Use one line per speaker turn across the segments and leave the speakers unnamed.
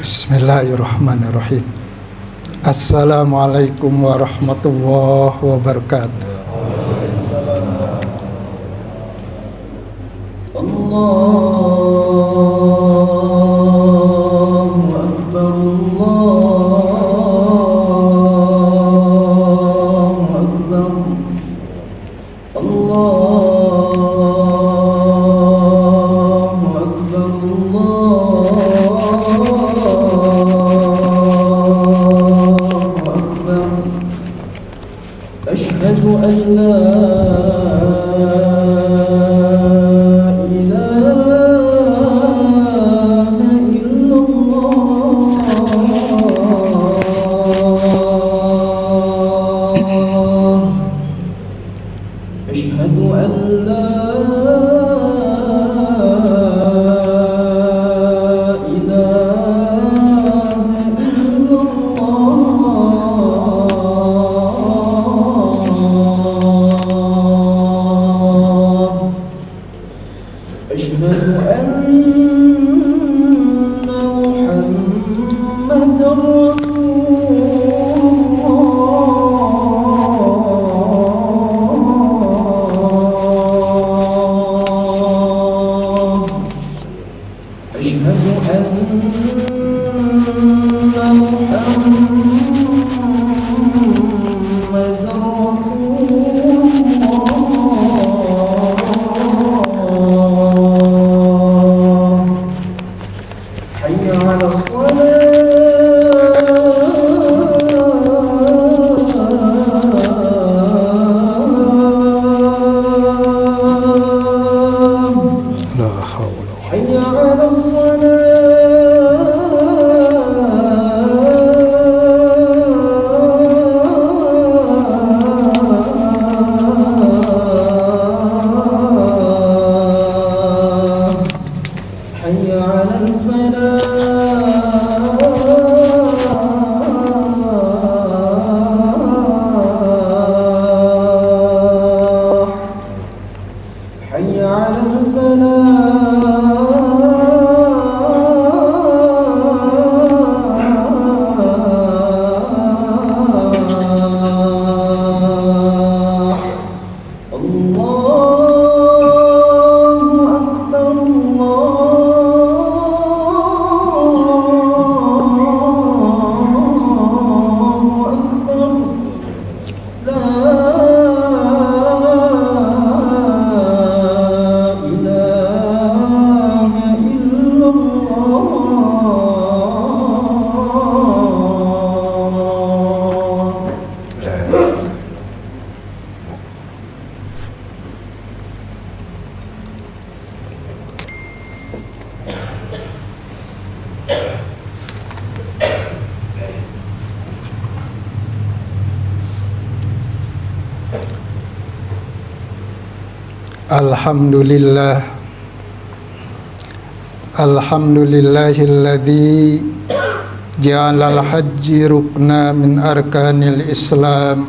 Bismillahirrahmanirrahim. Assalamualaikum warahmatullahi wabarakatuh.
Allahu Akbar, Allahu Akbar, Allahu Akbar, Allahu Akbar. Asyhadu an la
Alhamdulillahilladzi ja'alal hajji rukna min arkanil Islam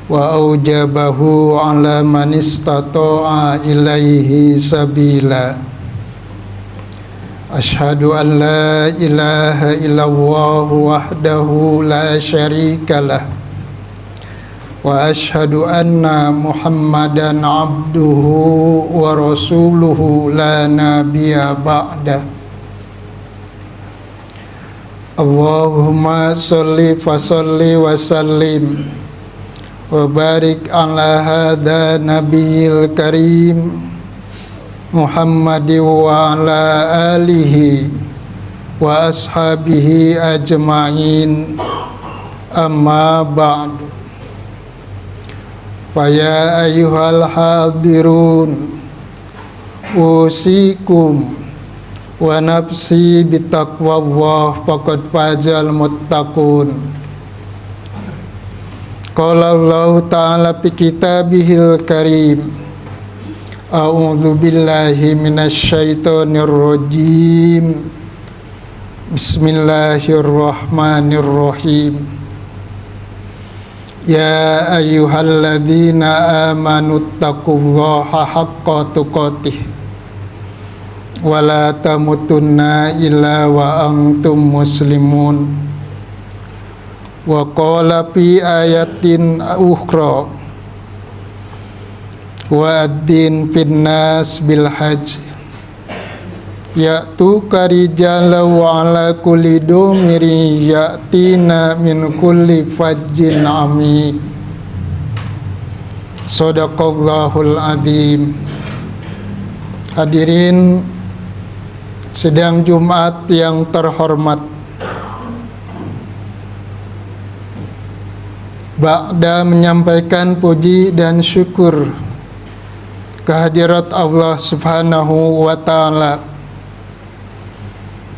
wa aujabahu ala man istata'a ilaihi sabila. Asyhadu an la ilaha illallah wahdahu la syarikalah wa asyhadu anna Muhammadan abduhu wa rasuluhu la nabiyya ba'da. Allahumma sholli wa sallim wa barik ala hadha nabiyil karim Muhammadi wa ala alihi wa ashabihi ajma'in, amma ba'du. Faya ayyuhal hadirun usikum wa nafsi bitaqwallah faqad fazal muttaqun. Qala Allah ta'ala fi kitabihil karim, a'udzu billahi minasy syaithanir rajim. Bismillahirrahmanirrahim. Ya ayyuhalladzina amanu taqullaha haqqa tuqatih wala tamutunna illa wa antum muslimun. Wa qala fi ayatin ukhra wa ad-din finnas bil hajj ya'tuka rijalan wa ala kulli domiri ya'tina min kulli fajjin amik. Shadaqallahul adzim. Hadirin sidang Jumat yang terhormat, ba'da menyampaikan puji dan syukur kehadirat Allah Subhanahu wa Ta'ala,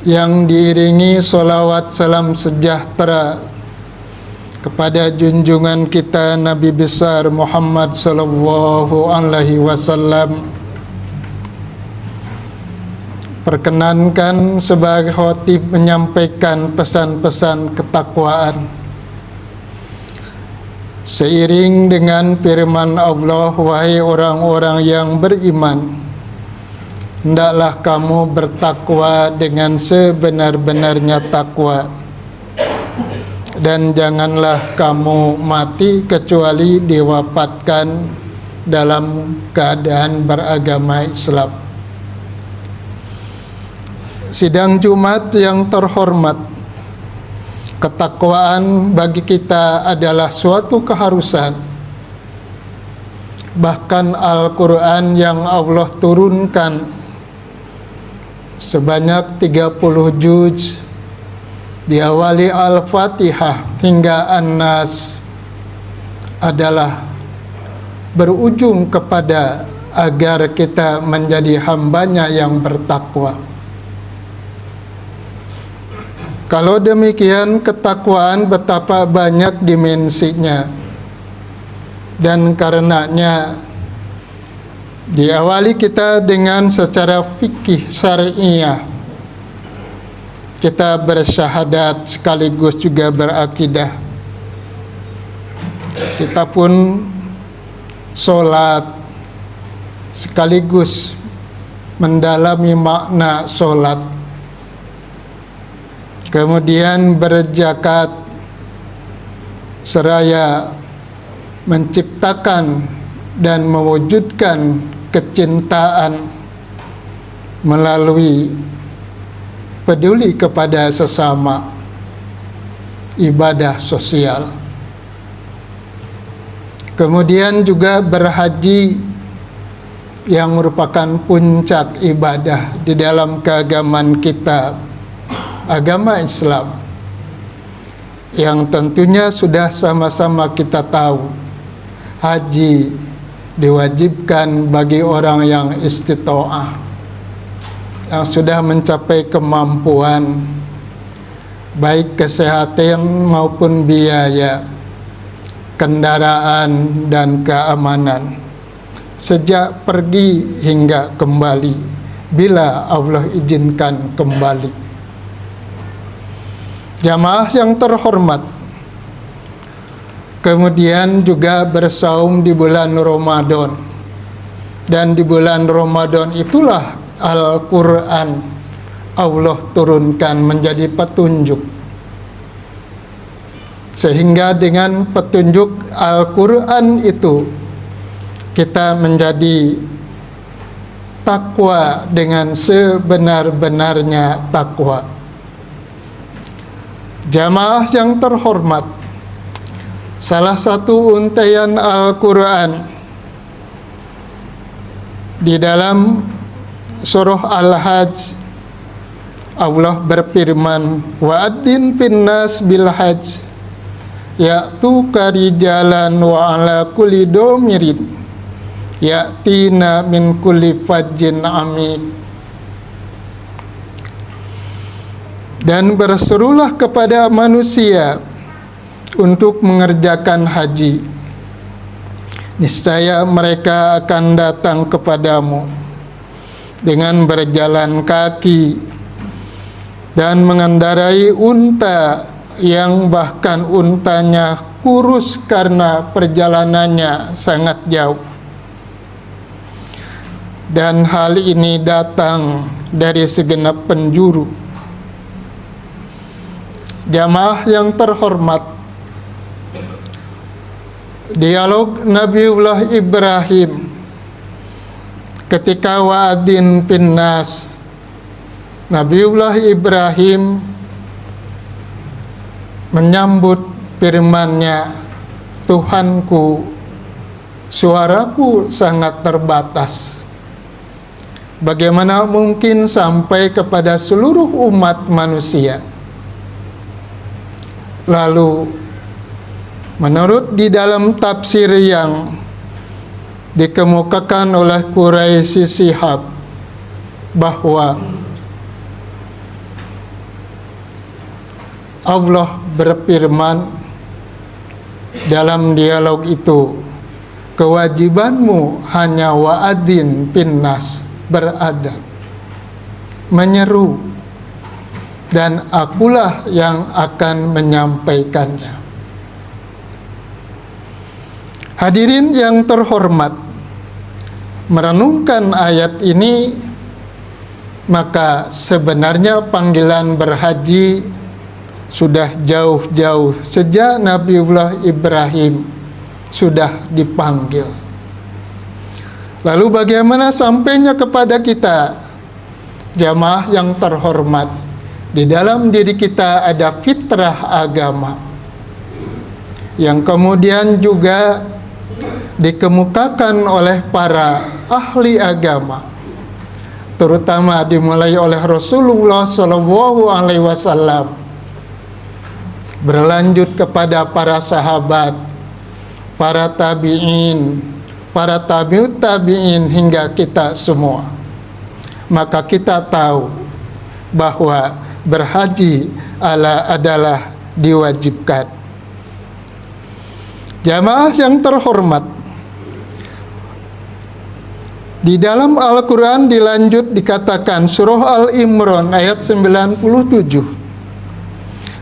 yang diiringi solawat salam sejahtera kepada junjungan kita Nabi besar Muhammad sallallahu alaihi wasallam, perkenankan sebagai khotib menyampaikan pesan-pesan ketakwaan seiring dengan firman Allah, wahai orang-orang yang beriman, hendaklah kamu bertakwa dengan sebenar-benarnya takwa, dan janganlah kamu mati kecuali diwafatkan dalam keadaan beragama Islam. Sidang Jumat yang terhormat, ketakwaan bagi kita adalah suatu keharusan. Bahkan Al-Quran yang Allah turunkan sebanyak 30 juz, diawali Al-Fatihah hingga An-Nas, adalah berujung kepada agar kita menjadi hambanya yang bertakwa. Kalau demikian, ketakwaan betapa banyak dimensinya, dan karenanya diawali kita dengan secara fikih syariah. Kita bersyahadat sekaligus juga berakidah. Kita pun sholat sekaligus mendalami makna sholat. Kemudian berzakat seraya menciptakan dan mewujudkan kecintaan melalui peduli kepada sesama, ibadah sosial. Kemudian juga berhaji, yang merupakan puncak ibadah di dalam keagamaan kita, agama Islam, yang tentunya sudah sama-sama kita tahu, haji diwajibkan bagi orang yang istitoah, yang sudah mencapai kemampuan baik kesehatan maupun biaya, kendaraan dan keamanan, sejak pergi hingga kembali, bila Allah izinkan kembali. Jamaah yang terhormat, kemudian juga bersaum di bulan Ramadan, dan di bulan Ramadan itulah Al-Quran Allah turunkan menjadi petunjuk, sehingga dengan petunjuk Al-Quran itu kita menjadi takwa dengan sebenar-benarnya takwa. Jamaah yang terhormat, salah satu untaian Al-Quran di dalam surah Al-Hajj, Allah berfirman, wa adzin finnas bil hajj ya'tuka rijalan wa ala kulli domirin ya'tina min kulli fajjin amik. Dan berserulah kepada manusia untuk mengerjakan haji, niscaya mereka akan datang kepadamu dengan berjalan kaki dan mengendarai unta, yang bahkan untanya kurus karena perjalanannya sangat jauh. dan hal ini datang dari segenap penjuru. Jamaah yang terhormat, dialog Nabiullah Ibrahim ketika wa'adin pinnas. Nabiullah Ibrahim menyambut firman-Nya, Tuhanku, suaraku sangat terbatas. Bagaimana mungkin sampai kepada seluruh umat manusia? Lalu, menurut di dalam tafsir yang dikemukakan oleh Quraisy Shihab, bahwa Allah berfirman dalam dialog itu, kewajibanmu hanya wa'adin pinnas, beradab, menyeru, dan akulah yang akan menyampaikannya. Hadirin yang terhormat, merenungkan ayat ini, maka sebenarnya panggilan berhaji sudah jauh-jauh sejak Nabiullah Ibrahim sudah dipanggil. Lalu bagaimana sampainya kepada kita, jamaah yang terhormat? Di dalam diri kita ada fitrah agama yang kemudian juga dikemukakan oleh para ahli agama, terutama dimulai oleh Rasulullah SAW, berlanjut kepada para sahabat, para tabi'in, para tabi'ut tabi'in, hingga kita semua. Maka kita tahu bahwa berhaji adalah diwajibkan. Jamaah yang terhormat, di dalam Al-Quran dilanjut dikatakan, surah Al-Imran ayat 97,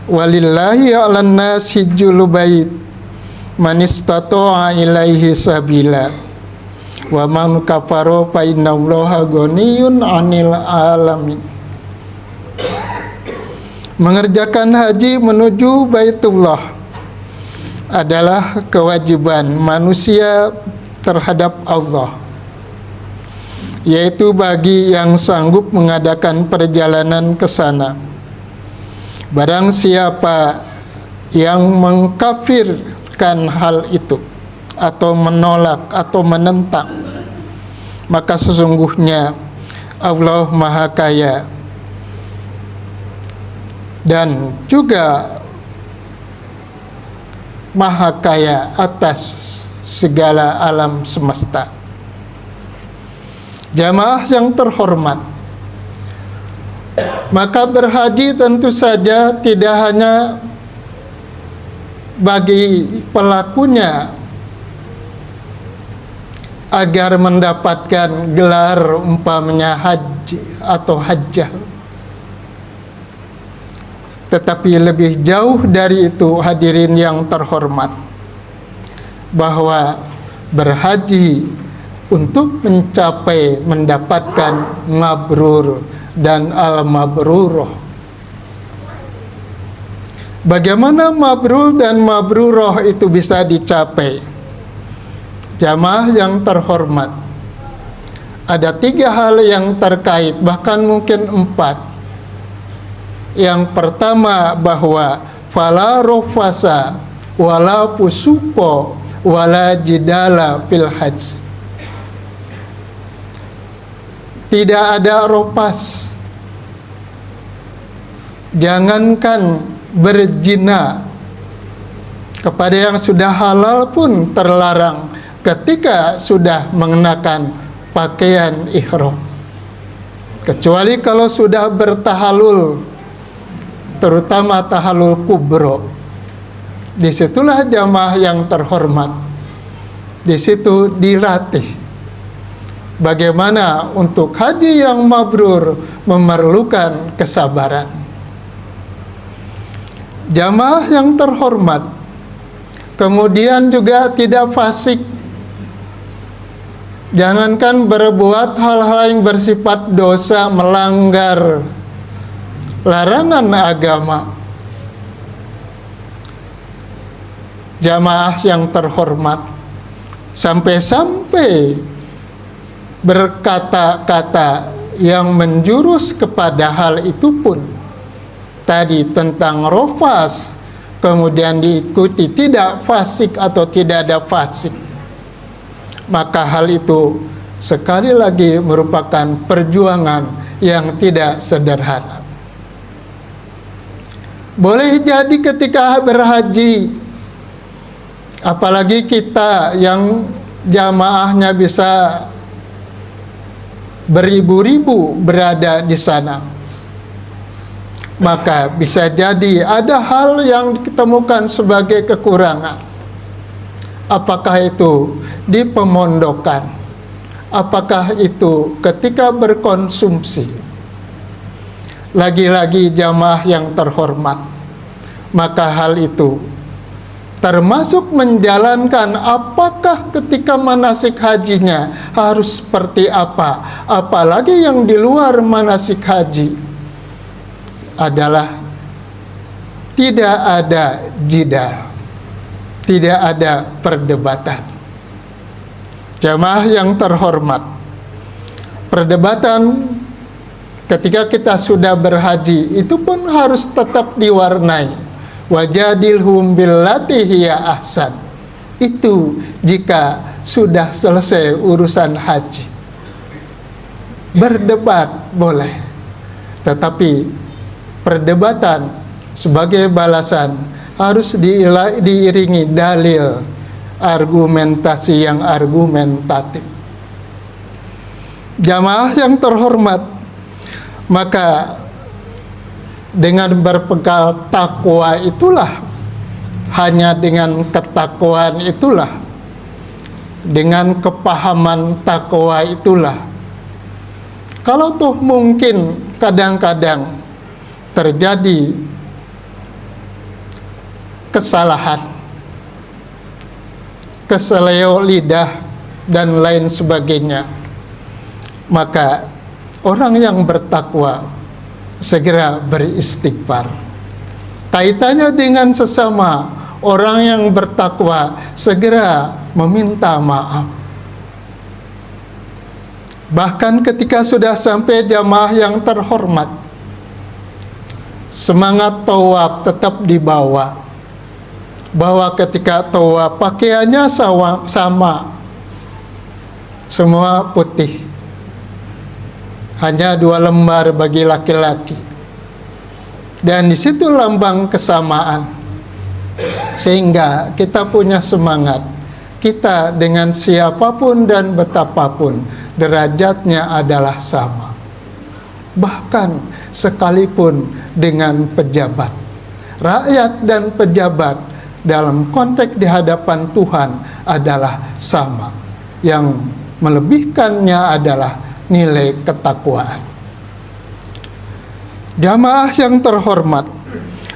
walillahi 'alan nas hijjul bait man istata'a ilaihi sabila wa man kafara fa innallaha ghaniyun 'anil alamin. Mengerjakan haji menuju Baitullah adalah kewajiban manusia terhadap Allah, yaitu bagi yang sanggup mengadakan perjalanan ke sana. Barang siapa yang mengkafirkan hal itu atau menolak atau menentang, maka sesungguhnya Allah Maha Kaya dan juga Maha Kaya atas segala alam semesta. Jamaah yang terhormat, maka berhaji tentu saja tidak hanya bagi pelakunya agar mendapatkan gelar umpamanya haji atau hajjah, tetapi lebih jauh dari itu, hadirin yang terhormat, bahwa berhaji untuk mencapai mendapatkan mabrur dan al-mabruroh. Bagaimana mabrur dan mabruroh itu bisa dicapai? Jamaah yang terhormat, ada 3 hal yang terkait, bahkan mungkin 4. Yang pertama, bahwa fala rofasa wala fusuko wala jidala fil hajj. Tidak ada ropas, jangankan berzina, kepada yang sudah halal pun terlarang ketika sudah mengenakan pakaian ihram, kecuali kalau sudah bertahalul, terutama tahalul kubro. Disitulah jamaah yang terhormat, disitu dilatih bagaimana untuk haji yang mabrur memerlukan kesabaran. Jamaah yang terhormat, kemudian juga tidak fasik Jangankan berbuat hal-hal yang bersifat dosa, melanggar larangan agama. Jamaah yang terhormat, sampai-sampai berkata-kata yang menjurus kepada hal itu pun. Tadi tentang rofas, kemudian diikuti tidak fasik atau tidak ada fasik. Maka hal itu sekali lagi merupakan perjuangan yang tidak sederhana. Boleh jadi ketika berhaji, apalagi kita yang jamaahnya bisa beribu-ribu berada di sana, maka bisa jadi ada hal yang ditemukan sebagai kekurangan. Apakah itu di pemondokan, apakah itu ketika berkonsumsi. Lagi-lagi jamaah yang terhormat, maka hal itu termasuk menjalankan apakah ketika manasik hajinya harus seperti apa. Apalagi yang di luar manasik haji adalah tidak ada jidah, tidak ada perdebatan. Jamaah yang terhormat, perdebatan ketika kita sudah berhaji itu pun harus tetap diwarnai wajadilhum billati hiya ahsan. Itu jika sudah selesai urusan haji. Berdebat boleh, tetapi perdebatan sebagai balasan harus diiringi dalil, argumentasi yang argumentatif. Jamaah yang terhormat, maka dengan berbekal takwa itulah, hanya dengan ketakwaan itulah, dengan kepahaman takwa itulah, kalau toh mungkin kadang-kadang terjadi kesalahan, keseleo lidah dan lain sebagainya, maka orang yang bertakwa segera beristighfar. Kaitannya dengan sesama orang yang bertakwa, segera meminta maaf. Bahkan ketika sudah sampai jamaah yang terhormat, semangat tawaf tetap dibawa, bahwa ketika tawaf pakaiannya sama, semua putih, hanya 2 lembar bagi laki-laki, dan di situ lambang kesamaan, sehingga kita punya semangat. Kita dengan siapapun dan betapapun derajatnya adalah sama. Bahkan sekalipun dengan pejabat, rakyat dan pejabat dalam konteks di hadapan Tuhan adalah sama. Yang melebihkannya adalah nilai ketakwaan. Jamaah yang terhormat,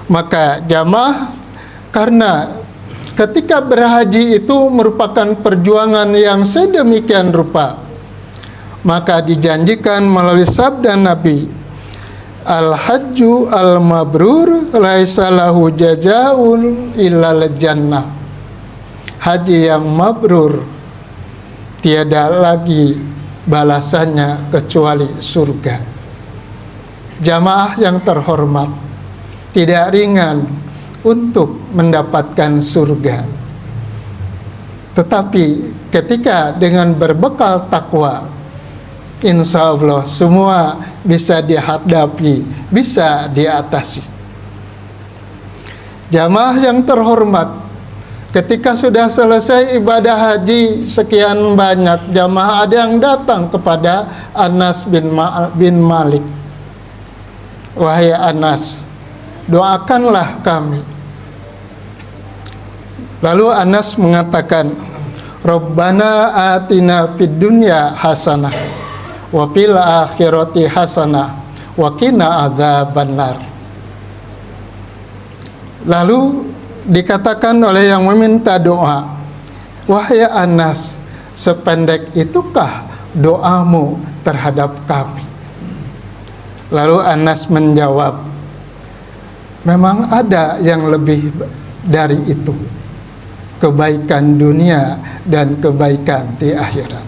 maka jamaah, karena ketika berhaji itu merupakan perjuangan yang sedemikian rupa, maka dijanjikan melalui sabda Nabi, al-hajju al-mabrur laisa lahu jazaa'un illal jannah. Haji yang mabrur tiada lagi balasannya kecuali surga. Jamaah yang terhormat, tidak ringan untuk mendapatkan surga, tetapi ketika dengan berbekal takwa, insya Allah semua bisa dihadapi, bisa diatasi. Jamaah yang terhormat, ketika sudah selesai ibadah haji sekian banyak jamaah, ada yang datang kepada Anas bin Malik. Wahai Anas, doakanlah kami. Lalu Anas mengatakan, Rabbana atina fid dunya hasanah wa fil akhirati hasanah wa qina adzabannar. Lalu dikatakan oleh yang meminta doa, wahai Anas, sependek itukah doamu terhadap kami? Lalu Anas menjawab, memang ada yang lebih dari itu, kebaikan dunia dan kebaikan di akhirat.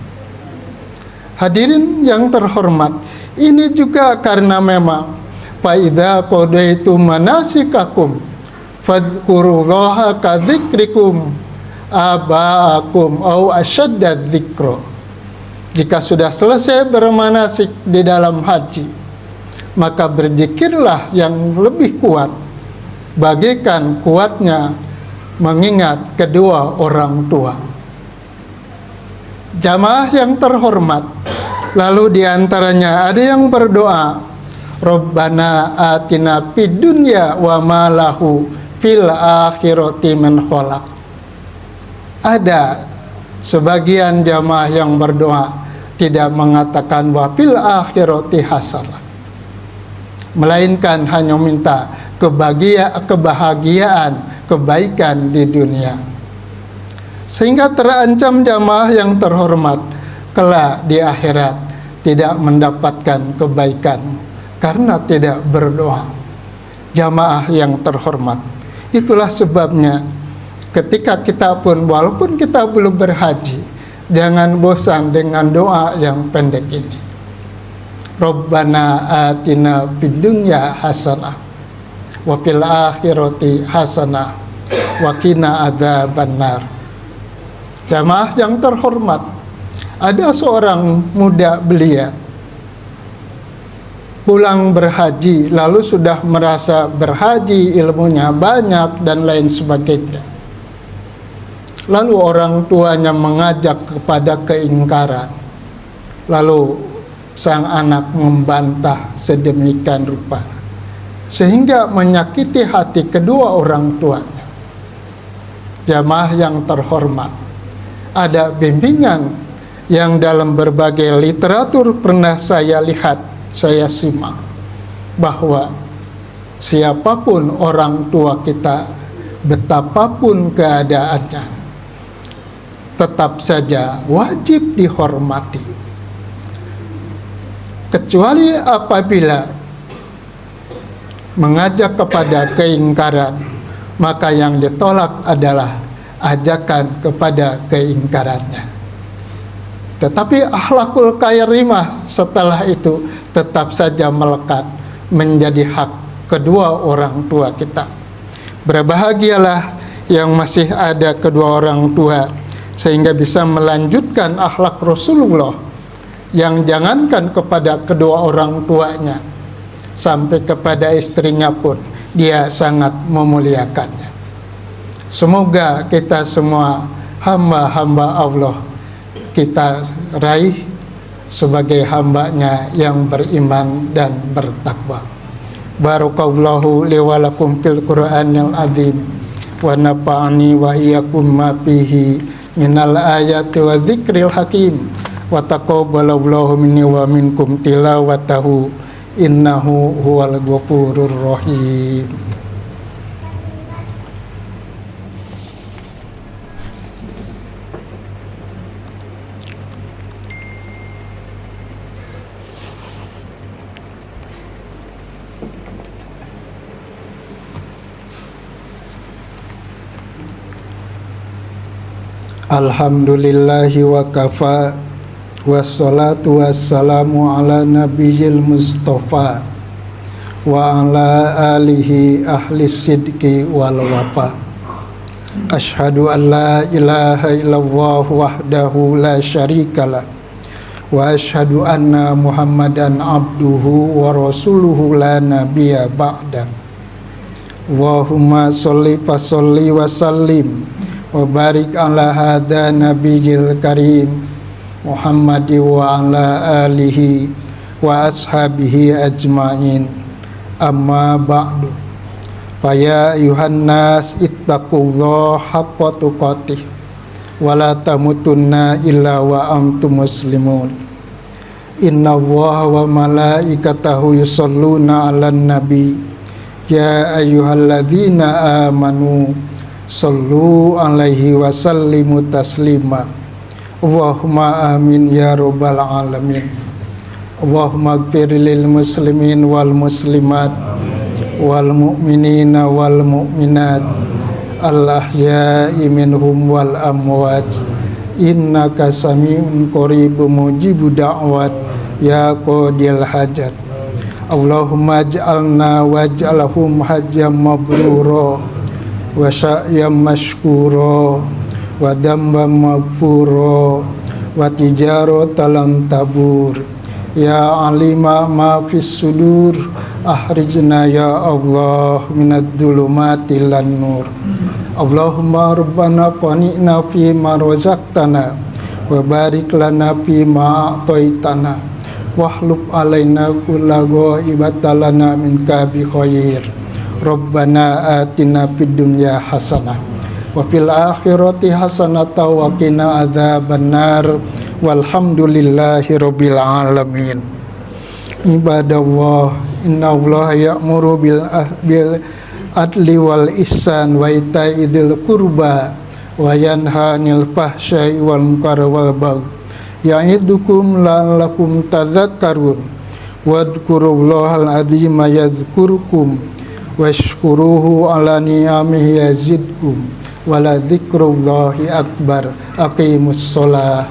Hadirin yang terhormat, ini juga karena memang fa idza qadaitum manasikakum fadhkurullaha ka dzikrikum aba'akum au asyadda dzikra. Jika sudah selesai bermanasik di dalam haji, maka berzikirlah yang lebih kuat, bagaikan kuatnya mengingat kedua orang tua. Jamaah yang terhormat, lalu diantaranya ada yang berdoa, Rabbana atina fid dunya wa ma lahu fil akhirati min khalaq. Ada sebagian jamaah yang berdoa tidak mengatakan wa fil akhirati hasanah, melainkan hanya minta kebahagiaan, kebaikan di dunia. Sehingga terancam jamaah yang terhormat kelak di akhirat tidak mendapatkan kebaikan karena tidak berdoa. Jamaah yang terhormat, itulah sebabnya ketika kita pun, walaupun kita belum berhaji, jangan bosan dengan doa yang pendek ini. Rabbana atina fid dunya hasanah wa fil akhirati hasanah wa qina adzabannar. Jamaah yang terhormat, ada seorang muda belia pulang berhaji, lalu sudah merasa berhaji, ilmunya banyak dan lain sebagainya. Lalu orang tuanya mengajak kepada keingkaran, lalu sang anak membantah sedemikian rupa sehingga menyakiti hati kedua orang tuanya. Jamaah yang terhormat, ada bimbingan yang dalam berbagai literatur pernah saya lihat, saya simak, bahwa siapapun orang tua kita, betapapun keadaannya, tetap saja wajib dihormati, kecuali apabila mengajak kepada keingkaran, maka yang ditolak adalah ajakan kepada keingkarannya. Tetapi akhlakul karimah setelah itu tetap saja melekat menjadi hak kedua orang tua kita. Berbahagialah yang masih ada kedua orang tua sehingga bisa melanjutkan akhlak Rasulullah yang jangankan kepada kedua orang tuanya, sampai kepada istrinya pun dia sangat memuliakannya. Semoga kita semua hamba-hamba Allah kita raih sebagai hambanya yang beriman dan bertakwa. Barakallahu li wa lakum fil Qur'anil azim wa nafa'ani wa iyyakum ma fihi minal ayati wa dzikril hakim wa taqabbalallahu minni wa minkum tilawatahu innahu huwal ghafurur rahim. Alhamdulillahi wa kafa, wassalatu wassalamu ala nabiyil mustafa wa ala alihi ahli sidqi wal wafa. Ashhadu an la ilaha illallah wahdahu la syarikalah wa ashhadu anna muhammadan abduhu wa rasuluhu la nabiyya ba'da. Allahumma sholli wa sallim wa barik ala hadha nabiyil karim Muhammadi wa ala alihi wa ashabihi ajma'in. Amma ba'du. Faya ayuhan nas ittaqullaha haqqa tuqatih wa la tamutunna illa wa antum muslimun. Inna Allaha wa malaikatahu yusholluna 'alan nabi ya ayyuhalladzina amanu sallu alaihi wa sallimu taslima. Allahumma amin ya rabbal alamin. Allahumma ighfir lil muslimin wal muslimat wal mu'minina wal mu'minat al ahya'i minhum wal amwat innaka sami'un qaribun mujibu da'wat ya qadil hajat. Allahumma ij'alna waj'alhum hajjam mabrura wa sa'yam mashkura wa dambam maghfura wa tijaratan tabur ya alima ma fis sudur ahrijna ya Allah minad dhulumati lan nur. Allahumma rabbana qani'na fi ma razaqtana wa barik lana fi ma a'taitana wahlub alaina kulla ghaibatalana min kabi khair. Rabbana atina fid dunya hasanah wa fil akhirati hasanah wa qina adzabannar walhamdulillahi rabbil alamin. Ibadallah, innallaha ya'muru bil adli wal ihsan wa ita'i dzil qurba wa yanha 'anil fahsya'i wal munkari wal baghi ya'idukum la'allakum tadhakkarun wadhkurullahal 'azima yadhkurukum washkuruhu 'ala ni'amihi yazidkum wa la dzikrullahi akbar. Aqimus shalah.